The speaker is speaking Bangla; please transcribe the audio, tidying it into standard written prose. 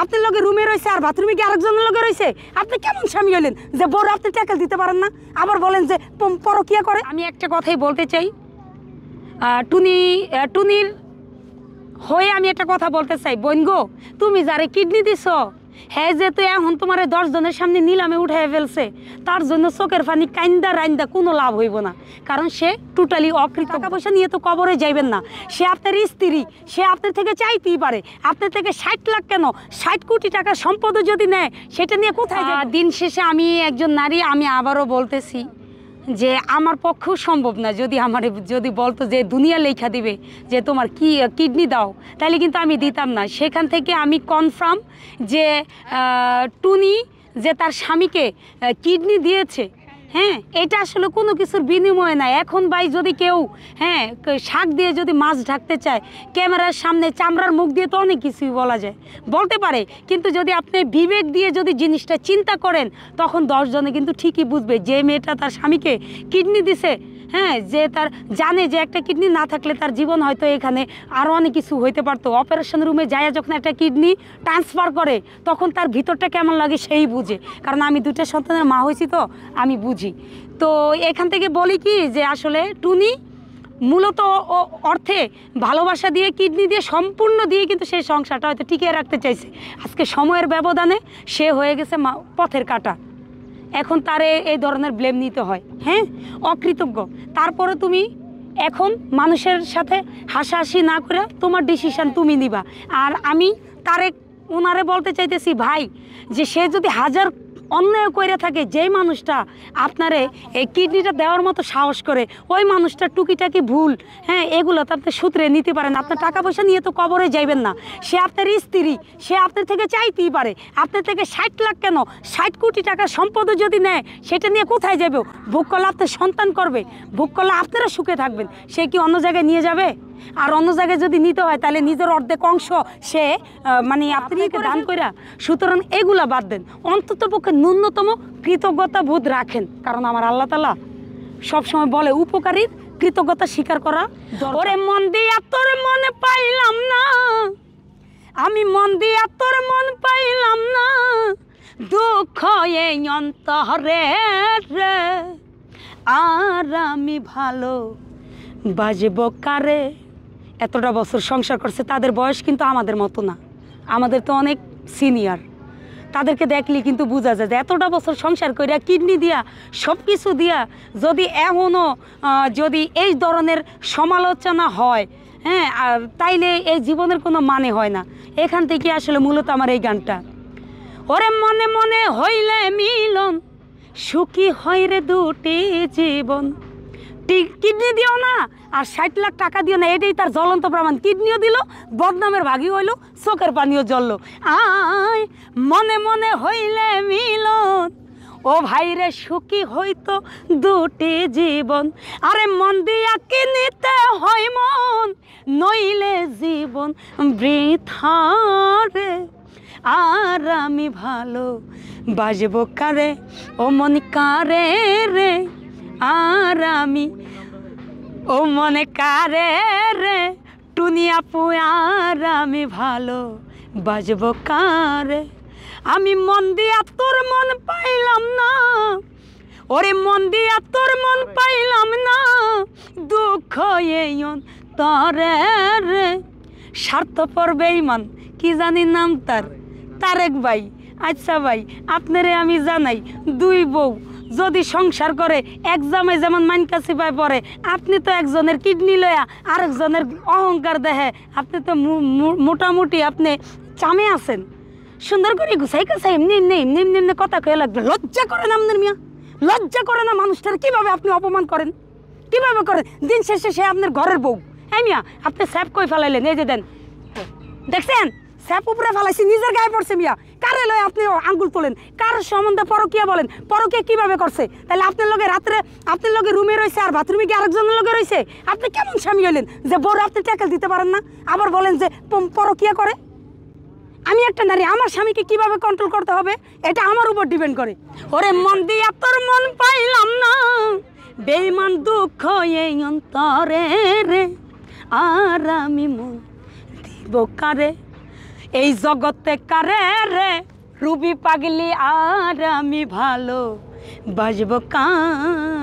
আপনার লগে রুমে রয়েছে আর বাথরুমে কি আরেকজনের লগে রয়েছে। আপনি কেমন স্বামী হলেন যে বড় আপনি ট্যাকেল দিতে পারেন না, আবার বলেন যে পরকিয়া করে। আমি একটা কথাই বলতে চাই, টুনির হয়ে আমি একটা কথা বলতে চাই। বোন গো, তুমি যারে কিডনি দিছ হ্যাঁ যেহেতু এখন তোমার 10 জনের সামনে নিলামে উঠাই ফেলছে, তার জন্য চোখের পানি কাইন্দা রাইন্দা কোনো লাভ হইব না, কারণ সে টোটালি অকৃত। টাকা পয়সা নিয়ে তো কবরে যাইবেন না, সে আপনার স্ত্রী, সে আপনার থেকে চাইতেই পারে। আপনার থেকে 60 লাখ কেন 60 কোটি টাকার সম্পদও যদি নেয় সেটা নিয়ে কোথায় যায়। দিন শেষে আমি একজন নারী, আমি আবারও বলতেছি যে আমার পক্ষেও সম্ভব না। যদি বলতো যে দুনিয়া লেখা দিবে যে তোমার কিডনি দাও, তাহলে কিন্তু আমি দিতাম না। সেখান থেকে আমি কনফার্ম যে টুনি যে তার স্বামীকে কিডনি দিয়েছে, হ্যাঁ, এটা আসলে কোনো কিছুর বিনিময় নাই। এখন ভাই যদি কেউ শাক দিয়ে যদি মাছ ঢাকতে চায়, ক্যামেরার সামনে চামড়ার মুখ দিয়ে তো অনেক কিছুই বলতে পারে, কিন্তু যদি আপনি বিবেক দিয়ে যদি জিনিসটা চিন্তা করেন, তখন 10 জনে কিন্তু ঠিকই বুঝবে যে মেয়েটা তার স্বামীকে কিডনি দিছে, যে তার জানে যে একটা কিডনি না থাকলে তার জীবন হয়তো এখানে আরও অনেক কিছু হইতে পারতো। অপারেশন রুমে যায় যখন একটা কিডনি ট্রান্সফার করে, তখন তার ভিতরটা কেমন লাগে সেই বুঝে, কারণ আমি 2টা সন্তানের মা হয়েছি তো আমি বুঝি। তো এখান থেকে বলি কি যে আসলে টুনি মূলত অর্থে ভালোবাসা দিয়ে কিডনি দিয়ে সম্পূর্ণ দিয়ে কিন্তু সেই সংসারটা হয়তো টিকিয়ে রাখতে চাইছে। আজকে সময়ের ব্যবধানে সে হয়ে গেছে পথের কাঁটা, এখন তারে এই ধরনের ব্লেম নিতে হয়, অকৃতজ্ঞ। তারপরে তুমি এখন মানুষের সাথে হাসাহাসি না করে তোমার ডিসিশান তুমি নিবা। আর আমি ওনারে বলতে চাইতেছি ভাই, যে সে যদি হাজার অন্যায় করে থাকে, যেই মানুষটা আপনারে এই কিডনিটা দেওয়ার মতো সাহস করে, ওই মানুষটা টুকিটাকি ভুল এগুলো তো আপনি সূত্রে নিতে পারেন। আপনার টাকা পয়সা নিয়ে তো কবরে যাইবেন না, সে আপনার স্ত্রী, সে আপনার থেকে চাইতেই পারে। আপনার থেকে 60 লাখ কেন 60 কোটি টাকার সম্পদও যদি নেয়, সেটা নিয়ে কোথায় যাবে? ভোগ করলে আপনার সন্তান করবে, ভোগ করলে আপনারা সুখে থাকবেন। সে কি অন্য জায়গায় নিয়ে যাবে? আর অন্য জায়গায় যদি নিতে হয় তাহলে নিজের অর্ধেক অংশ সে আপনি দান কইরা। সুতরাং এগুলা বাদ দেন, অন্তত পক্ষে ন্যূনতম কৃতজ্ঞতা বোধ রাখেন, কারণ আমার আল্লাহ তাআলা সবসময় বলে উপকারীর কৃতজ্ঞতা স্বীকার করা। ওরে মন দিয়া তোর মন পাইলাম না, আমি মন দিয়া তোর মন পাইলাম না, দুঃখ এই অন্তরে রে, আর আমি ভালো বাজবো কারে। এতটা বছর সংসার করছে, তাদের বয়স কিন্তু আমাদের মতো না, আমাদের তো অনেক সিনিয়র। তাদেরকে দেখলে কিন্তু বোঝা যায় যে এতটা বছর সংসার করিয়া কিডনি দিয়া সব কিছু দিয়া যদি এমনও যদি এই ধরনের সমালোচনা হয়, আর তাইলে এই জীবনের কোনো মানে হয় না। এখান থেকে আসলে মূলত আমার এই গানটা। ওরে মনে মনে হইলে মিলন, সুখী হয় রে দুটি জীবন। কিডনি দিও না আর 60 লাখ টাকা দিও না, এটাই তার জ্বলন্ত প্রমাণ। কিডনিও দিল, বদনামের ভাগি হইল, চোখের পানিও জ্বললো। আয় মনে মনে হইলে মিলন, ও ভাইরে সুখী হইতো দুটি জীবন। আরে মন দিয়া কিনিতে হয় মন, নইলে জীবন বৃথা রে, আর আমি ভালো বাজবো কারে, ও মন কারে রে, আর আমি ও মনে কারে রে, টুনি আপু আর আমি ভালো বাজবো কারে। আমি মন দিয়া তোর মন পাইলাম না, ওরে মন দিয়া তোর মন পাইলাম না, দুঃখ এই অন্তরে রে। স্বার্থপর বেঈমান, কি জানি নাম তার, তারেক ভাই। আচ্ছা ভাই, আপনারে আমি জানাই, 2 বউ যদি সংসার করে, এক জামাই যেমন মাইনকাছি পায় পরে, আপনি তো একজনের কিডনি লয়া আরেকজনের অহংকার দেখে আপনি তো মোটামুটি আপনি চামে আছেন। সুন্দর করে গুছাই কাছাই এমনি এমনি এমনি এমনি এমনি কথা কয়ে লাগবে। লজ্জা করে না আপনার মিয়া? লজ্জা করে না? মানুষটার কীভাবে আপনি অপমান করেন, কীভাবে করেন? দিন শেষে সে আপনার ঘরের বউ। হ্যাঁ মিয়া, আপনি স্যাপ কই ফেলাইলেন? এই যে দেন, দেখছেন স্যাপ উপরে ফেলাইছি, নিজের গায়ে পড়ছে মিয়া। কারে লয় আপনি আঙ্গুল তোলেন? কার সম্বন্ধে পরকিয়া বলেন? পরকিয়া কিভাবে করছে? তাহলে আপনার লগে রাত্রে আপনার লগে রুমে রয়েছে আর বাথরুমে কি আরেকজনের লগে রয়েছে? আপনি কেমন স্বামী হলেন যে বড় আপনি ট্যাকেল দিতে পারেন না, আবার বলেন যে পরকিয়া করে? আমি একটা নারী, আমার স্বামীকে কিভাবে কন্ট্রোল করতে হবে এটা আমার উপর ডিপেন্ড করে। ওরে মন দিয়া তোর মন পাইলাম না, বেঈমান দুঃখ এই অন্তরে রে, আর আমি মন দিব কারে। এই জগতে কারে রে রুবি পাগলি আর আমি ভালো বাজব কার